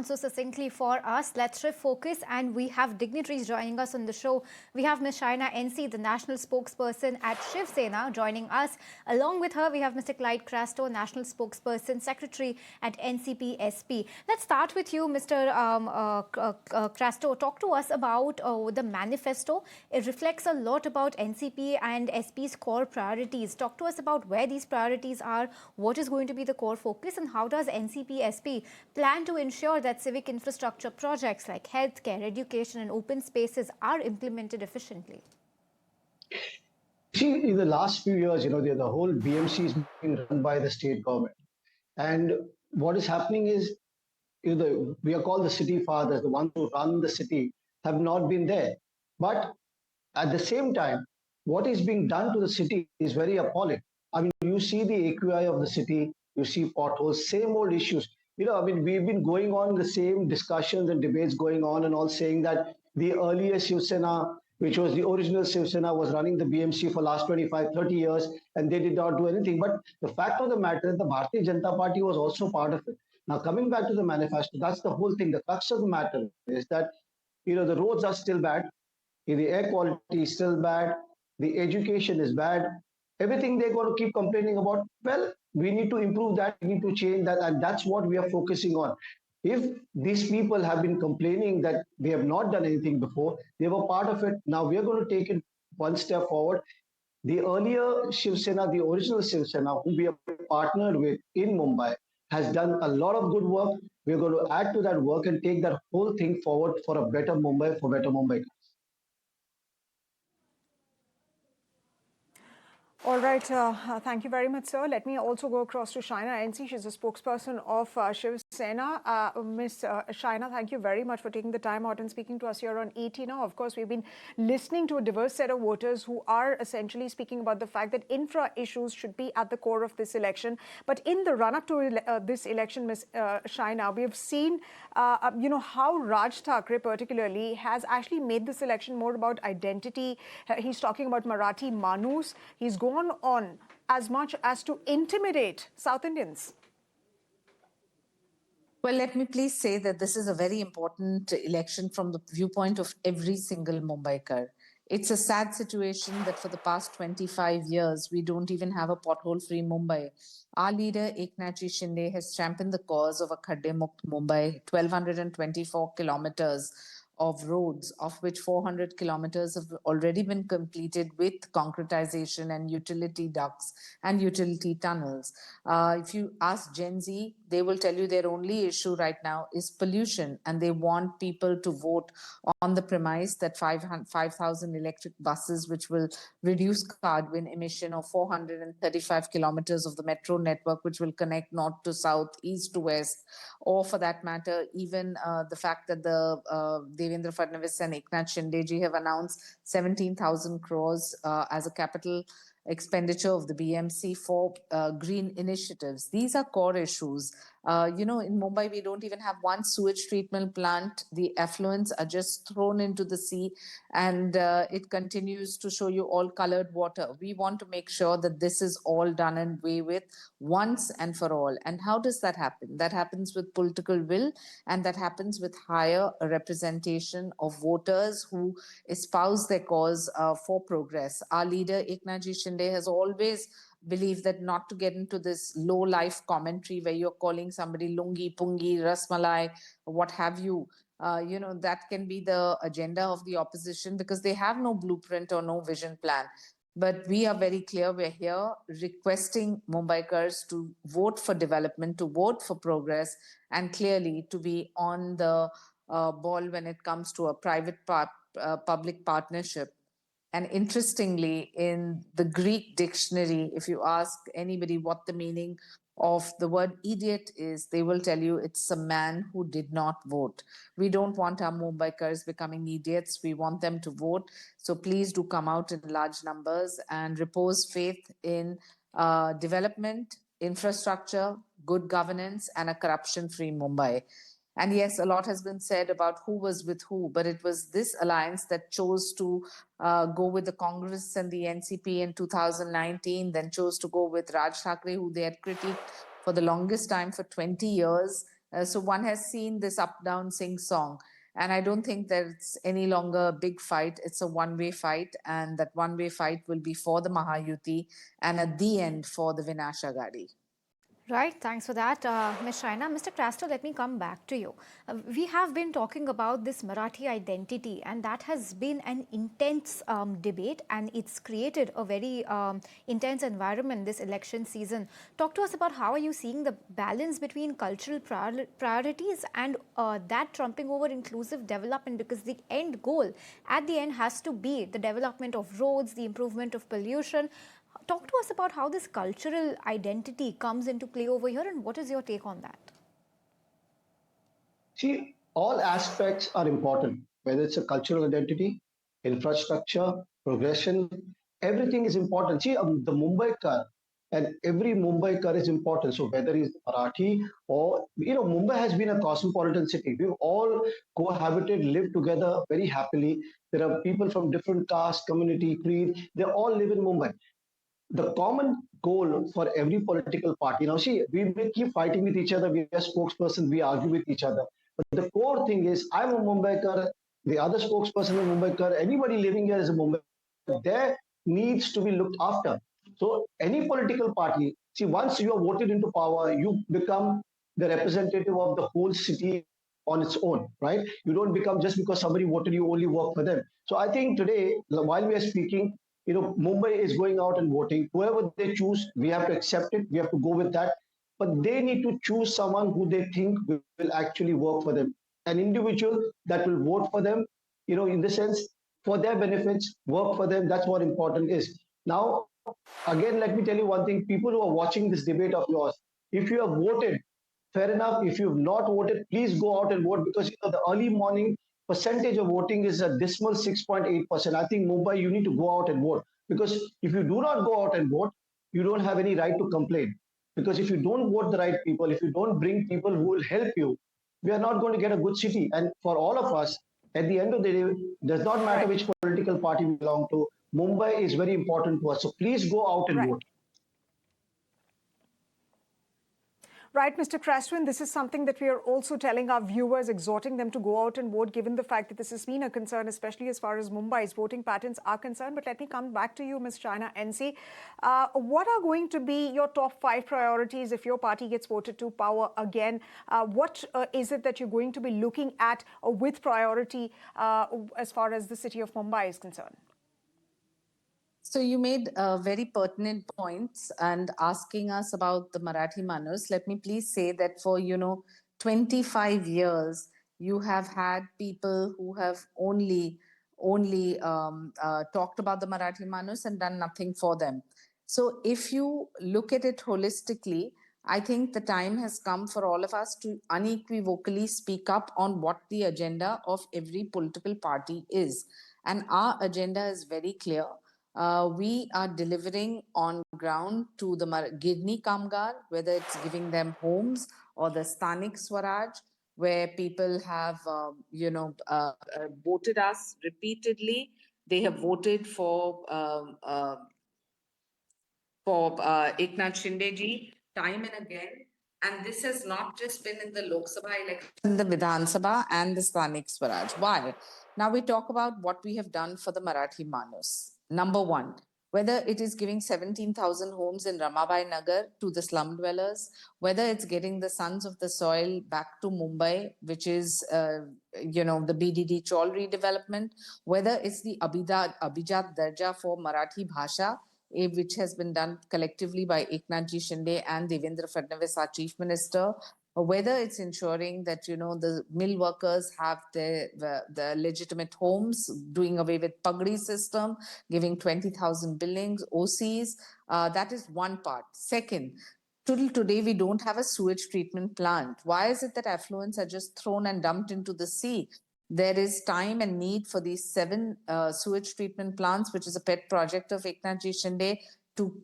down so succinctly for us. Let's refocus, and we have dignitaries joining us on the show. We have Ms. Shaina NC, the national spokesperson at Shiv Sena, joining us. Along with her, we have Mr. Clyde Crasto, national spokesperson, secretary at NCP-SP. Let's start with you, Mr. Crasto. Talk to us about the manifesto. It reflects a lot about NCP and SP's core priorities. Talk to us about where these priorities are, what is going to be the core focus, and how does NCP-SP plan to ensure that civic infrastructure projects like healthcare, education, and open spaces are implemented efficiently? See, in the last few years, the whole BMC is being run by the state government. And what is happening is, we are called the city fathers, the ones who run the city have not been there. But at the same time, what is being done to the city is very appalling. I mean, you see the AQI of the city, you see potholes, same old issues. We've been going on the same discussions and debates going on and all, saying that the earlier Shiv Sena, which was the original Shiv Sena, was running the BMC for last 25, 30 years, and they did not do anything. But the fact of the matter is the Bharatiya Janata Party was also part of it. Now, coming back to the manifesto, that's the whole thing. The crux of the matter is that, the roads are still bad, the air quality is still bad, the education is bad, everything they're going to keep complaining about. Well, we need to improve that, we need to change that, and that's what we are focusing on. If these people have been complaining that they have not done anything before, they were part of it. Now we are going to take it one step forward. The earlier Shiv Sena, the original Shiv Sena, who we have partnered with in Mumbai, has done a lot of good work. We're going to add to that work and take that whole thing forward for a better Mumbai, for better Mumbai. All right. Thank you very much, sir. Let me also go across to Shaina NC. She's a spokesperson of Shiv Sena. Ms. Shaina, thank you very much for taking the time out and speaking to us here on ET Now. Of course, we've been listening to a diverse set of voters who are essentially speaking about the fact that infra issues should be at the core of this election. But in the run-up to this election, Ms. Shaina, we have seen, how Raj Thackeray particularly has actually made this election more about identity. He's talking about Marathi Manus. He's gone on as much as to intimidate South Indians. Well, let me please say that this is a very important election from the viewpoint of every single Mumbaikar. It's a sad situation that for the past 25 years, we don't even have a pothole-free Mumbai. Our leader, Eknath Shinde, has championed the cause of a Khadde-Mukt Mumbai, 1,224 kilometers of roads, of which 400 kilometers have already been completed with concretization and utility ducts and utility tunnels. If you ask Gen Z, they will tell you their only issue right now is pollution, and they want people to vote on the premise that 5,000 electric buses, which will reduce carbon emission, of 435 kilometers of the metro network, which will connect north to south, east to west, or for that matter, even the fact that the Devendra Fadnavis and Eknath Shindeji have announced 17,000 crores as a capital expenditure of the BMC for green initiatives. These are core issues. In Mumbai, we don't even have one sewage treatment plant. The effluents are just thrown into the sea, and it continues to show you all colored water. We want to make sure that this is all done and way with once and for all. And how does that happen? That happens with political will, and that happens with higher representation of voters who espouse their cause for progress. Our leader, Eknath Shinde, has always believe that not to get into this low life commentary where you're calling somebody lungi, pungi, rasmalai, what have you. That can be the agenda of the opposition because they have no blueprint or no vision plan. But we are very clear. We're here requesting Mumbaikars to vote for development, to vote for progress, and clearly to be on the ball when it comes to a private-public partnership. And interestingly, in the Greek dictionary, if you ask anybody what the meaning of the word idiot is, they will tell you it's a man who did not vote. We don't want our Mumbaikars becoming idiots. We want them to vote. So please do come out in large numbers and repose faith in development, infrastructure, good governance, and a corruption-free Mumbai. And yes, a lot has been said about who was with who, but it was this alliance that chose to go with the Congress and the NCP in 2019, then chose to go with Raj Thackeray, who they had critiqued for the longest time, for 20 years. So one has seen this up-down sing-song. And I don't think that it's any longer a big fight. It's a one-way fight. And that one-way fight will be for the Mahayuti and at the end for the Vinasha Gadi. Right, thanks for that, Ms. Shaina. Mr. Crasto, let me come back to you. We have been talking about this Marathi identity, and that has been an intense debate, and it's created a very intense environment this election season. Talk to us about how are you seeing the balance between cultural priorities and that trumping over inclusive development, because the end goal at the end has to be the development of roads, the improvement of pollution. Talk to us about how this cultural identity comes into play over here, and what is your take on that? See, all aspects are important, whether it's a cultural identity, infrastructure, progression, everything is important. See, the Mumbai car and every Mumbai car is important. So whether it's Marathi or, Mumbai has been a cosmopolitan city. We've all cohabited, lived together very happily. There are people from different caste, community, creed. They all live in Mumbai. The common goal for every political party. Now, see, we may keep fighting with each other. We are spokespersons, we argue with each other. But the core thing is, I'm a Mumbaikar, the other spokesperson is a Mumbaikar, anybody living here is a Mumbaikar. There needs to be looked after. So, any political party, see, once you are voted into power, you become the representative of the whole city on its own, right? You don't become just because somebody voted you only work for them. So I think today, while we are speaking, Mumbai is going out and voting. Whoever they choose, we have to accept it. We have to go with that. But they need to choose someone who they think will actually work for them. An individual that will vote for them, in the sense for their benefits, work for them. That's what important is. Now, again, let me tell you one thing. People who are watching this debate of yours, if you have voted, fair enough. If you've not voted, please go out and vote, because the early morning percentage of voting is a dismal 6.8%. I think Mumbai, you need to go out and vote, because if you do not go out and vote, you don't have any right to complain. Because if you don't vote the right people, if you don't bring people who will help you, we are not going to get a good city. And for all of us, at the end of the day, it does not matter Right. which political party we belong to. Mumbai is very important to us. So please go out and Right. vote. Right, Mr. Crastwin, this is something that we are also telling our viewers, exhorting them to go out and vote, given the fact that this has been a concern, especially as far as Mumbai's voting patterns are concerned. But let me come back to you, Ms. Shaina NC. What are going to be your top 5 priorities if your party gets voted to power again? What is it that you're going to be looking at with priority as far as the city of Mumbai is concerned? So you made very pertinent points and asking us about the Marathi Manus. Let me please say that for 25 years you have had people who have only talked about the Marathi Manus and done nothing for them. So if you look at it holistically, I think the time has come for all of us to unequivocally speak up on what the agenda of every political party is. And our agenda is very clear. We are delivering on ground to the Gidni Kamgar, whether it's giving them homes or the Stanik Swaraj, where people have, voted us repeatedly. They have voted for Eknath Shinde ji time and again. And this has not just been in the Lok Sabha election, in the Vidhan Sabha and the Stanik Swaraj. Why? Now we talk about what we have done for the Marathi Manus. Number one, whether it is giving 17,000 homes in Ramabai Nagar to the slum dwellers, whether it's getting the sons of the soil back to Mumbai, which is, the BDD Chaul redevelopment, whether it's the Abhijat Darja for Marathi Bhasha, which has been done collectively by Eknath Shinde and Devendra Fadnavis, our chief minister, or whether it's ensuring that the mill workers have the legitimate homes, doing away with pagdi system, giving 20,000 buildings, OCs. That is one part. Second, till today we don't have a sewage treatment plant. Why is it that effluents are just thrown and dumped into the sea? There is time and need for these 7 sewage treatment plants, which is a pet project of Eknath Shinde, to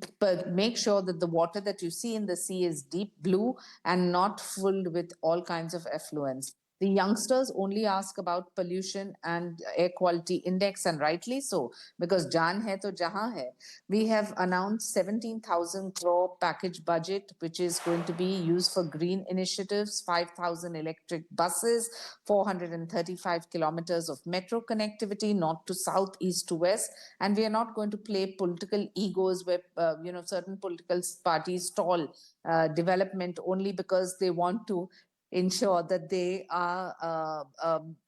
make sure that the water that you see in the sea is deep blue and not filled with all kinds of effluents. The youngsters only ask about pollution and air quality index, and rightly so, because jaan hai to jahan hai. We have announced 17,000 crore package budget, which is going to be used for green initiatives, 5,000 electric buses, 435 kilometers of metro connectivity, north to south, east to west. And we are not going to play political egos where, certain political parties stall development only because they want to ensure that they are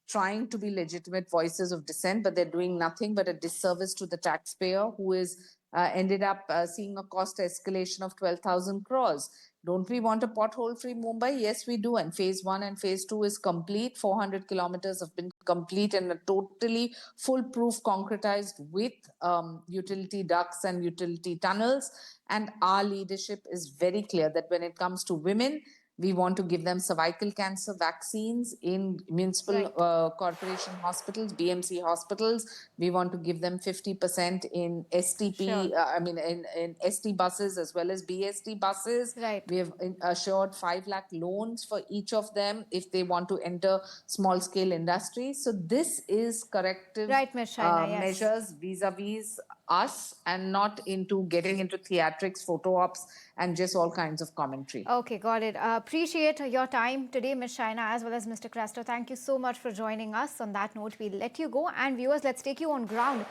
trying to be legitimate voices of dissent, but they're doing nothing but a disservice to the taxpayer who is ended up seeing a cost escalation of 12,000 crores. Don't we want a pothole-free Mumbai? Yes, we do. And phase 1 and phase 2 is complete. 400 kilometers have been complete and are totally foolproof, concretized with utility ducts and utility tunnels. And our leadership is very clear that when it comes to women, we want to give them cervical cancer vaccines in municipal corporation hospitals, BMC hospitals. We want to give them 50% in STP, in ST buses as well as BST buses. Right. We have assured 5 lakh loans for each of them if they want to enter small scale industry. So this is corrective Right, Ms. Shaina, yes. measures vis-a-vis us, and not into getting into theatrics, photo ops, and just all kinds of commentary. Okay, got it. Appreciate your time today, Ms. Shaina, as well as Mr. Crasto. Thank you so much for joining us. On that note, we'll let you go. And viewers, let's take you on ground.